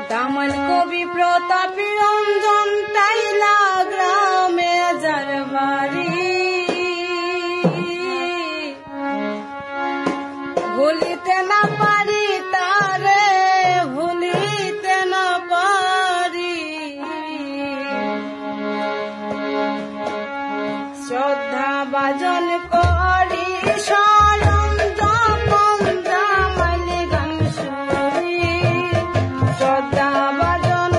দামাল কবি প্রতাপী রঞ্জন তাইলা গ্রামে যার বাড়ি, ভুলিতে না পারি তারে, ভুলিতে না পারি। শ্রদ্ধা বাজন করি স্বয়ং যখন দামাল গান শুনি, শ্রদ্ধা বাজন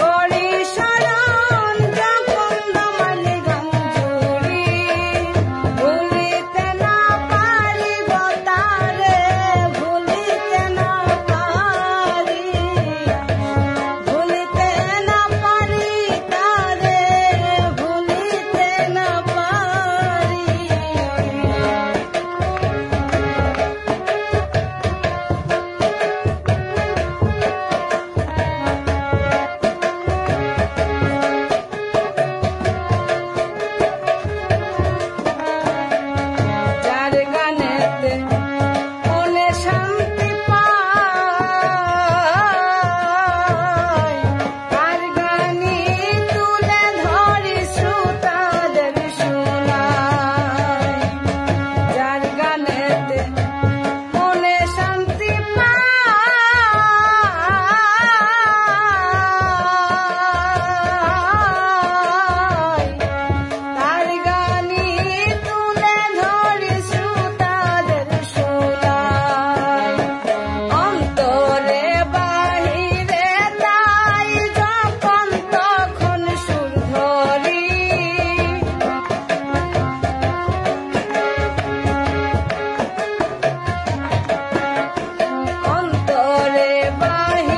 করি স্বয়ং যখন দামাল গান শুনি। ভুলিতে না পারি গো তারে, ভুলিতে না পারি, ভুলিতে না পারি তারে, ভুলিতে না পারি। যার গানেতে মনে শান্তি পাই, তার গানি তুলে ধরি শ্রোতাদের শোনাই। যার গানেতে মনে শান্তি পাই, তার গানি তুলে ধরি শ্রোতাদের শোনাই। অন্তরে বাহিরে তাই যখন তখন সুর ধরি, অন্তরে বাহিরে